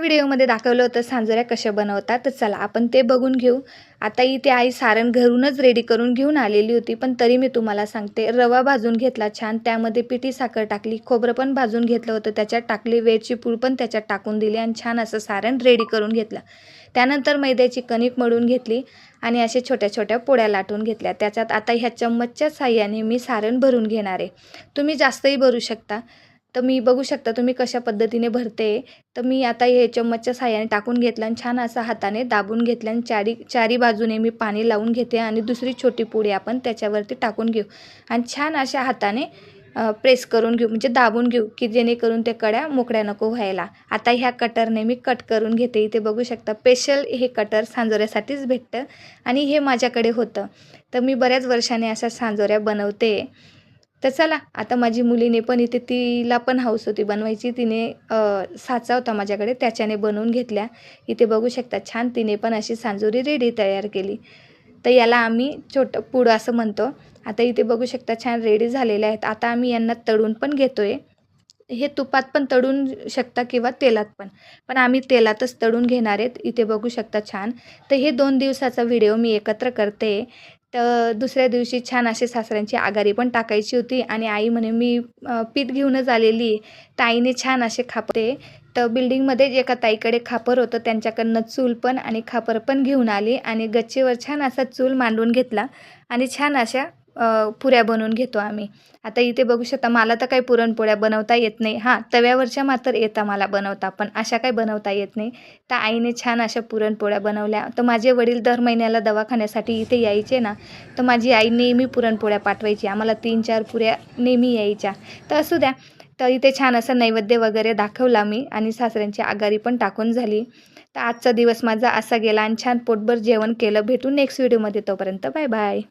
व्हिडिओमध्ये दाखवलं होतं सांजोऱ्या कशा बनवतात, तर चला आपण ते बघून घेऊ। आता इथे आई सारण घरूनच रेडी करून घेऊन आलेली होती, पण तरी मी तुम्हाला सांगते, रवा भाजून घेतला छान, त्यामध्ये पिठी साखर टाकली, खोबरं पण भाजून घेतलं होतं, त्याच्यात टाकली, वेलची पूड पण त्याच्यात टाकून दिली आणि छान असं सारण रेडी करून घेतलं। त्यानंतर मैद्याची कणिक मळून घेतली आणि अशा छोट्या छोट्या पोळ्या लाटून घेतल्या। त्याच्यात आता ह्या चम्मचच्या साहाय्याने मी सारण भरून घेणार आहे। तुम्ही जास्तही भरू शकता, तर मी बघू शकता तुम्ही कशा पद्धतीने भरते। तर मी आता हे चम्मचच्या साहाय्याने टाकून घेतलं आणि छान असं हाताने दाबून घेतलं आणि चारी बाजूने मी पाणी लावून घेते आणि दुसरी छोटी पोळी आपण त्याच्यावरती टाकून घेऊ आणि छान अशा हाताने प्रेस करून घेऊ, म्हणजे दाबून घेऊ, की जेणेकरून ते कड्या मोकळ्या नको व्हायला। आता ह्या कटरने मी कट करून घेते। इथे बघू शकता स्पेशल हे कटर सांजोऱ्यासाठीच भेटतं आणि हे माझ्याकडे होतं, तर मी बऱ्याच वर्षाने अशा सांजोऱ्या बनवते। तर चला आता माझी मुलीने पण इथे तिला पण हौस होती बनवायची, तिने साचा होता माझ्याकडे त्याच्याने बनवून घेतल्या। इथे बघू शकता छान तिने पण अशी सांजोरी रेडी तयार केली, तर याला आम्ही छोटं पुडं असं म्हणतो। आता इथे बघू शकता छान रेडी झालेले आहेत। आता आम्ही यांना तळून पण घेतोय। हे तुपात पण तळून शकता किंवा तेलात पण आम्ही तेलातच तळून घेणार आहेत। इथे बघू शकता छान। तर हे 2 दिवसाचा व्हिडिओ मी एकत्र करते। तर दुसऱ्या दिवशी छान अशी सासऱ्यांची आघाडी पण टाकायची होती आणि आई म्हणे मी पीठ घेऊनच आलेली, तर आईने छान असे खापरे, तर बिल्डिंगमध्ये एका ताईकडे खापर होतं, त्यांच्याकडनं चूल पण आणि खापर पण घेऊन आली आणि गच्चीवर छान असा चूल मांडून घेतला आणि छान अशा पुऱ्या बनवून घेतो आम्ही। आता इथे बघू शकता मला तर काही पुरणपोळ्या बनवता येत नाही, हां तव्यावरच्या मात्र येतं मला बनवता, पण अशा काही बनवता येत नाही। तर आईने छान अशा पुरणपोळ्या बनवल्या। तर माझे वडील दर महिन्याला दवाखान्यासाठी इथे यायचे ना, तर माझी आई नेहमी पुरणपोळ्या पाठवायची, आम्हाला 3-4 पुऱ्या नेहमी यायच्या। तर असू द्या, तर इथे छान असं नैवेद्य वगैरे दाखवला मी आणि सासऱ्यांची आघाडी पण टाकून झाली। तर आजचा दिवस माझा असा गेला आणि छान पोटभर जेवण केलं। भेटू नेक्स्ट व्हिडिओमध्ये, तोपर्यंत बाय बाय।